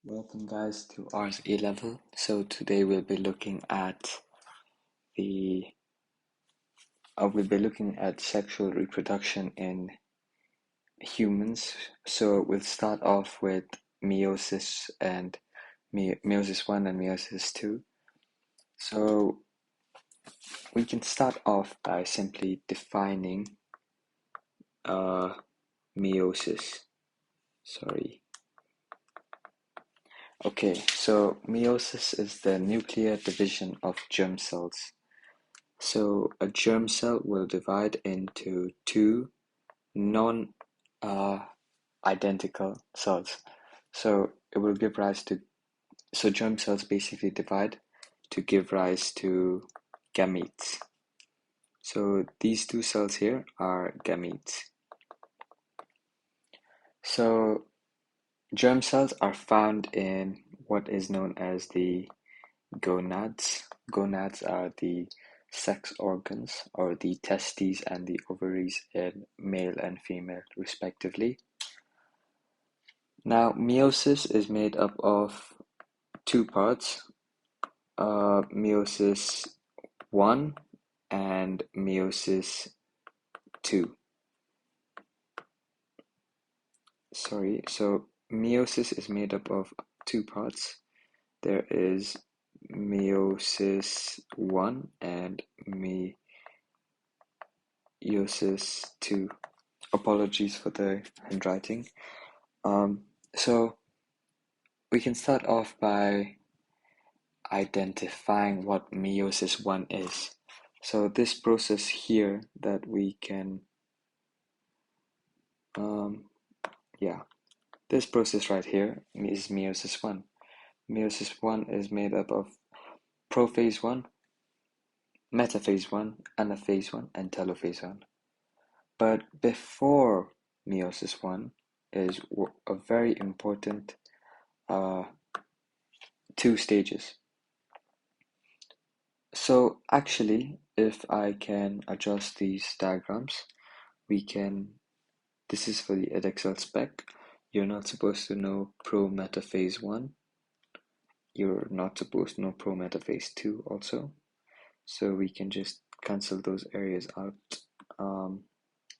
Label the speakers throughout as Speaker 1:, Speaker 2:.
Speaker 1: Welcome guys to ours A level. So today the we'll be looking at sexual reproduction in humans. So we'll start off with meiosis and meiosis 1 and meiosis 2. So we can start off by simply defining meiosis. Sorry. Okay, so meiosis is the nuclear division of germ cells. So a germ cell will divide into two non-identical cells. So it will give rise to, so germ cells basically divide to give rise to gametes. So these two cells here are gametes. So germ cells are found in what is known as the gonads. Gonads are the sex organs, or the testes and the ovaries in male and female respectively. Now, meiosis is made up of two parts, meiosis 1 and meiosis 2. Sorry, so meiosis is made up of two parts. There is meiosis 1 and meiosis 2. Apologies for the handwriting. So we can start off by identifying what meiosis 1 is. So this process here that we can, this process right here is meiosis 1. Meiosis 1 is made up of prophase 1, metaphase 1, anaphase 1, and telophase 1. But before meiosis 1 is a very important two stages. So actually, if I can adjust these diagrams, this is for the EDEXCEL spec. You're not supposed to know pro-metaphase 1. You're not supposed to know pro-metaphase 2 also. So we can just cancel those areas out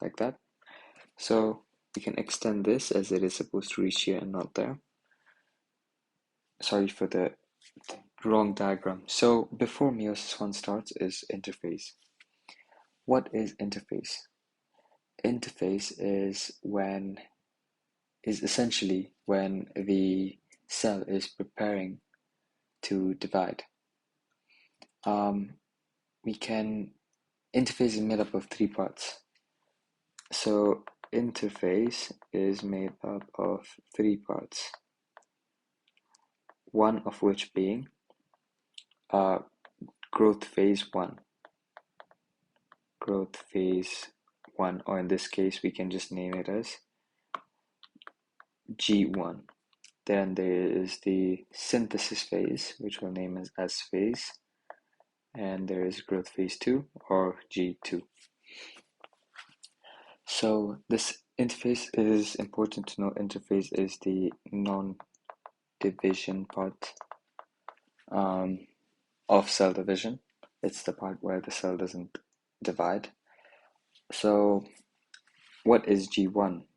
Speaker 1: like that. So we can extend this as it is supposed to reach here and not there. Sorry for the wrong diagram. So before meiosis 1 starts is interphase. What is interphase? Interphase is essentially when the cell is preparing to divide. Interphase is made up of three parts. So interphase is made up of three parts. One of which being growth phase 1. Growth phase 1, or in this case we can just name it as G1. Then there is the synthesis phase, which we'll name as S phase, and there is growth phase 2, or G2. So this interphase is important to know. Interphase is the non-division part of cell division. It's the part where the cell doesn't divide. So what is G1?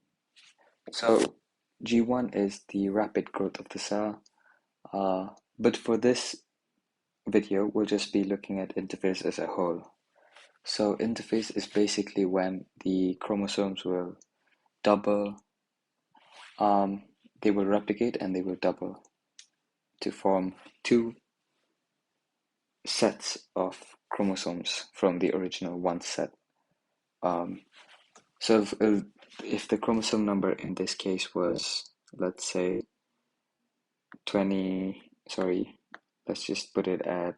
Speaker 1: So G1 is the rapid growth of the cell, but for this video we'll just be looking at interphase as a whole. So interphase is basically when the chromosomes will double, they will replicate and they will double to form two sets of chromosomes from the original one set. So if the chromosome number in this case was, let's say, 20, sorry, let's just put it at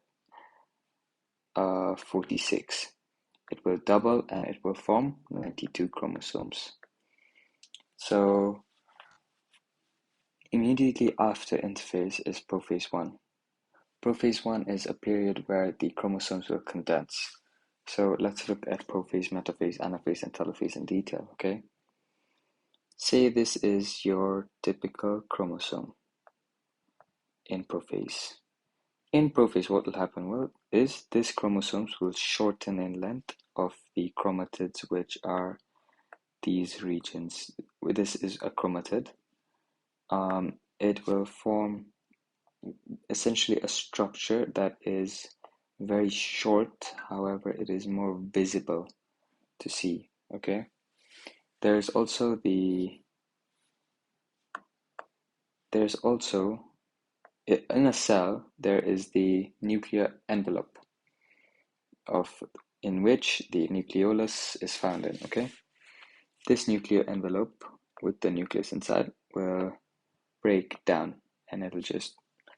Speaker 1: 46. It will double and it will form 92 chromosomes. So immediately after interphase is prophase 1. Prophase 1 is a period where the chromosomes will condense. So let's look at prophase, metaphase, anaphase, and telophase in detail, okay? Say this is your typical chromosome. in prophase. In prophase, what will happen is these chromosomes will shorten in length of the chromatids, which are these regions. This is a chromatid. It will form essentially a structure that is very short, however, it is more visible to see. Okay, there's also in a cell there is the nuclear envelope in which the nucleolus is found in. Okay, this nuclear envelope with the nucleus inside will break down and it'll just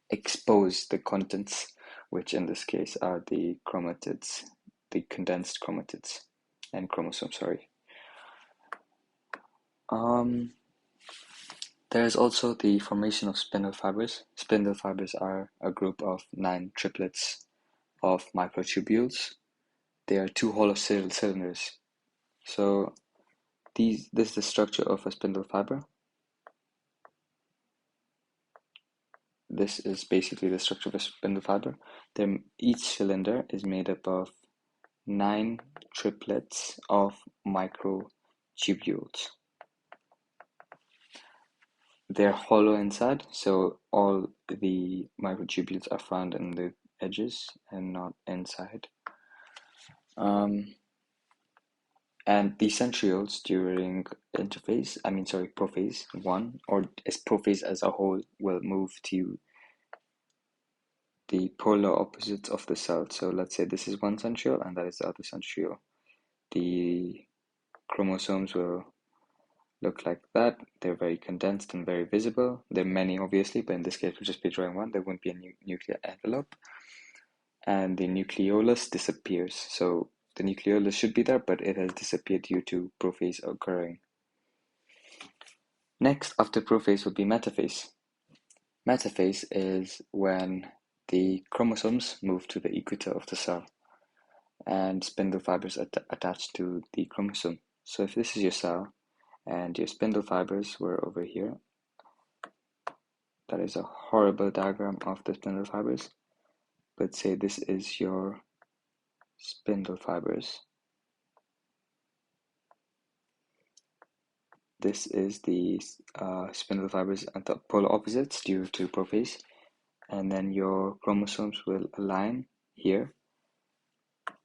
Speaker 1: expose the contents, which in this case are the chromatids, the condensed chromatids and chromosomes, sorry. There's also the formation of spindle fibers. Spindle fibers are a group of 9 triplets of microtubules. They are 2 hollow cylinders. So this is the structure of a spindle fiber. This is basically the structure of a spindle fiber. Each cylinder is made up of 9 triplets of microtubules. They're hollow inside, so all the microtubules are found in the edges and not inside. And the centrioles during prophase 1, or as prophase as a whole, will move to the polar opposites of the cell. So let's say this is one centriole and that is the other centriole. The chromosomes will look like that. They're very condensed and very visible. There are many, obviously, but in this case, we'll just be drawing one. There won't be a nuclear envelope. And the nucleolus disappears. So the nucleolus should be there, but it has disappeared due to prophase occurring. Next, after prophase, will be metaphase. Metaphase is when the chromosomes move to the equator of the cell and spindle fibers attached to the chromosome. So if this is your cell and your spindle fibers were over here, that is a horrible diagram of the spindle fibers, but say this is your spindle fibers. This is the spindle fibers at the polar opposites due to prophase, and then your chromosomes will align here.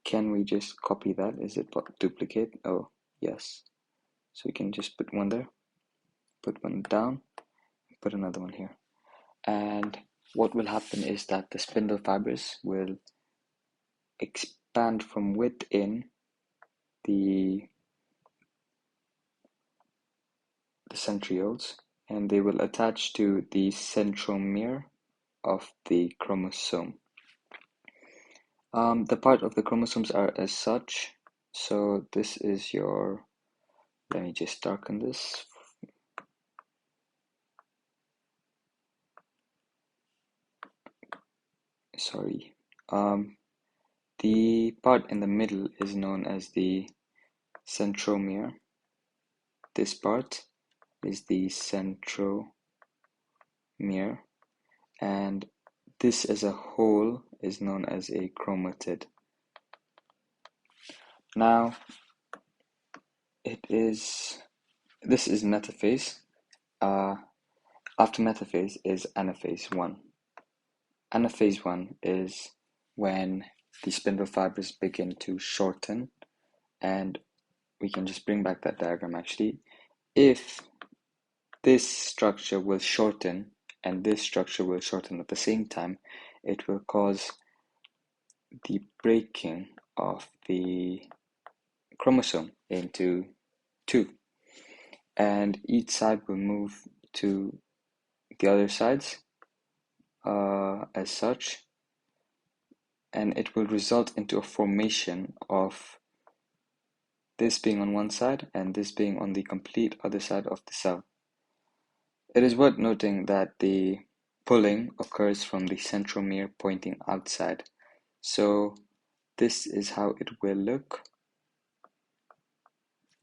Speaker 1: Can we just copy that? Is it duplicate? Oh, yes. So we can just put one there, put one down, put another one here. And what will happen is that the spindle fibers will expand from within the centrioles, and they will attach to the centromere of the chromosome. The part of the chromosomes are as such. So this is your, let me just darken this. Sorry. The part in the middle is known as the centromere. This part is the centromere, and this as a whole is known as a chromatid. Now, this is metaphase. After metaphase is anaphase 1. Anaphase 1 is when the spindle fibers begin to shorten, and we can just bring back that diagram actually. If this structure will shorten and this structure will shorten at the same time, it will cause the breaking of the chromosome into 2, and each side will move to the other sides as such, and it will result into a formation of this being on one side and this being on the complete other side of the cell. It is worth noting that the pulling occurs from the centromere pointing outside. So this is how it will look,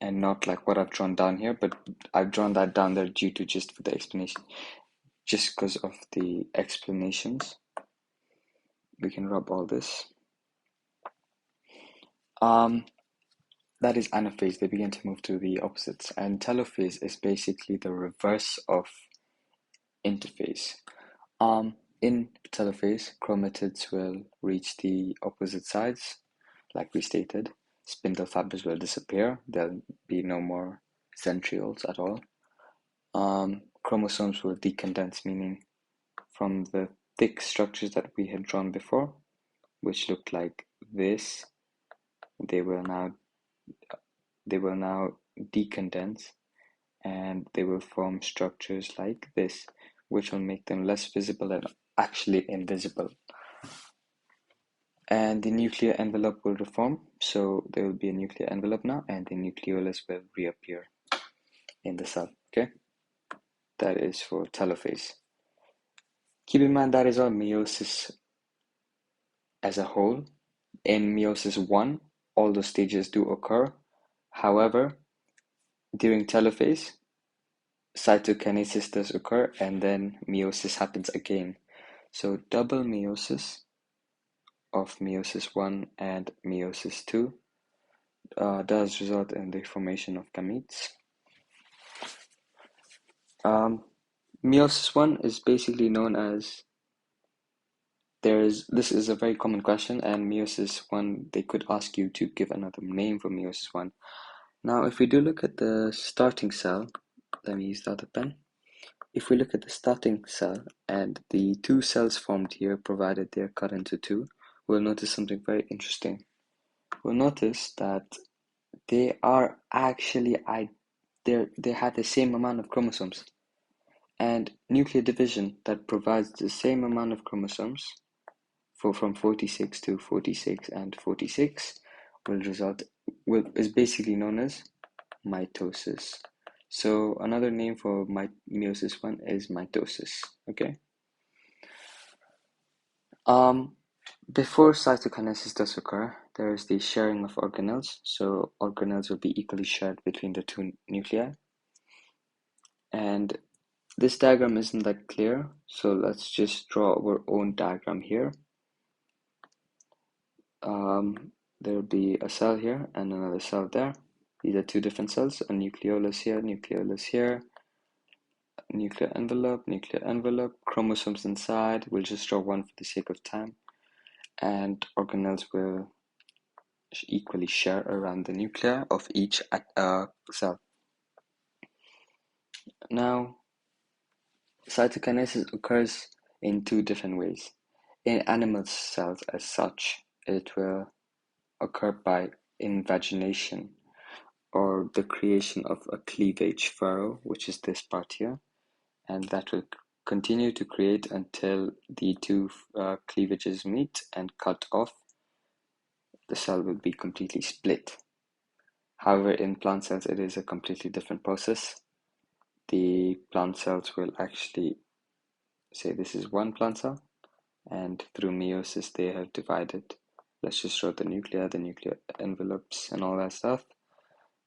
Speaker 1: and not like what I've drawn down here, but I've drawn that down there due to just for the explanation. just because of the explanations. We can rub all this. That is anaphase. They begin to move to the opposites. And telophase is basically the reverse of interphase. In telophase, chromatids will reach the opposite sides, like we stated. Spindle fibers will disappear. There'll be no more centrioles at all. Chromosomes will decondense, meaning from the thick structures that we had drawn before, which looked like this, they will now decondense, and they will form structures like this, which will make them less visible and actually invisible. And the nuclear envelope will reform, so there will be a nuclear envelope now, and the nucleolus will reappear in the cell. Okay, that is for telophase. Keep in mind that is all meiosis as a whole. In meiosis 1, all those stages do occur. However, during telophase, cytokinesis does occur, and then meiosis happens again. So double meiosis of meiosis 1 and meiosis 2 does result in the formation of gametes. Meiosis 1 is basically known as, this is a very common question, and meiosis 1, they could ask you to give another name for meiosis 1. Now, if we do look at the starting cell, let me use the other pen. If we look at the starting cell and the two cells formed here, provided they're cut into two, we'll notice something very interesting. We'll notice that they are actually, they have the same amount of chromosomes. And nuclear division that provides the same amount of chromosomes from 46 to 46 and 46 is basically known as mitosis. So another name for meiosis 1 is mitosis. Okay. Before cytokinesis does occur, there is the sharing of organelles. So organelles will be equally shared between the two nuclei. And this diagram isn't that clear, so let's just draw our own diagram here. There will be a cell here and another cell there. These are two different cells, a nucleolus here, nuclear envelope, chromosomes inside. We'll just draw one for the sake of time. And organelles will equally share around the nuclei of each cell. Now, cytokinesis occurs in two different ways. In animal cells as such, it will occur by invagination, or the creation of a cleavage furrow, which is this part here, and that will continue to create until the two cleavages meet and cut off. The cell will be completely split. However, in plant cells, it is a completely different process. The plant cells will actually say this is one plant cell, and through meiosis they have divided. Let's just show the nuclear envelopes and all that stuff.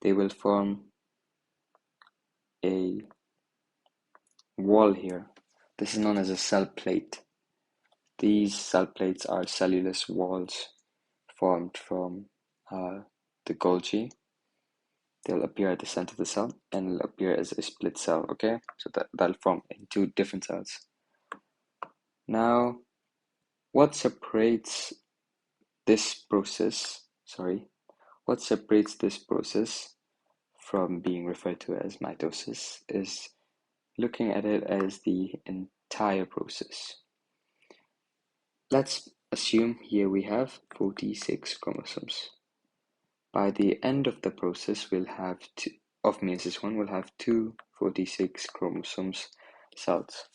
Speaker 1: They will form a wall here. This is known as a cell plate. These cell plates are cellulose walls formed from the Golgi. They'll appear at the center of the cell and will appear as a split cell, okay? So that'll form in two different cells. Now, what separates this process from being referred to as mitosis is looking at it as the entire process. Let's assume here we have 46 chromosomes. By the end of the process, of meiosis 1, we'll have two 46 chromosomes cells.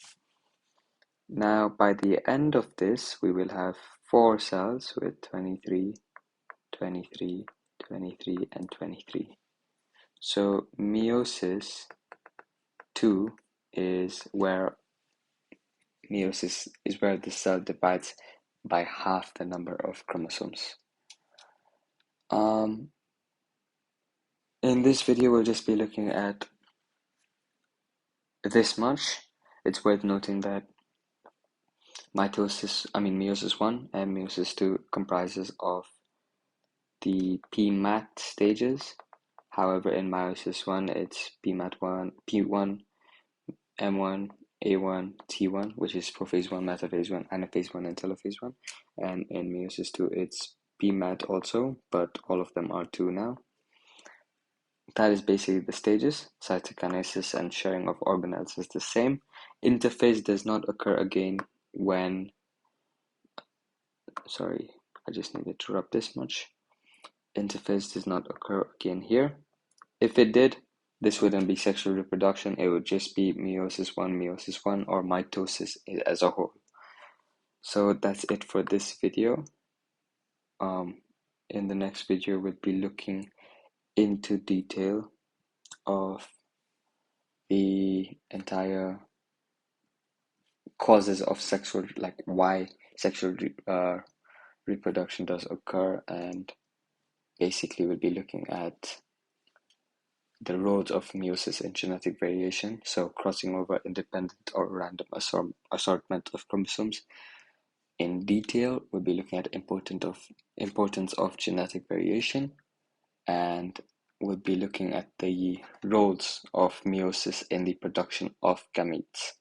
Speaker 1: Now, by the end of this, we will have 4 cells with 23, 23, 23, and 23. So meiosis 2 is where the cell divides by half the number of chromosomes. In this video, we'll just be looking at this much. it's worth noting that meiosis 1 and meiosis 2 comprises of the PMAT stages. However, in meiosis 1, it's PMAT1, P1, M1, A1, T1, which is prophase 1, metaphase 1, anaphase 1, and telophase 1. And in meiosis 2, it's PMAT also, but all of them are 2 now. That is basically the stages. Cytokinesis and sharing of organelles is the same. Interphase does not occur again when, sorry, I just needed to rub this much. Interphase does not occur again here. If it did, this wouldn't be sexual reproduction, it would just be meiosis 1, or mitosis as a whole. So that's it for this video. In the next video, we'll be looking into detail of the entire causes of sexual, like why sexual reproduction does occur, and basically we'll be looking at the roles of meiosis in genetic variation, so crossing over independent or random assortment of chromosomes. In detail, we'll be looking at importance of genetic variation, and we'll be looking at the roles of meiosis in the production of gametes.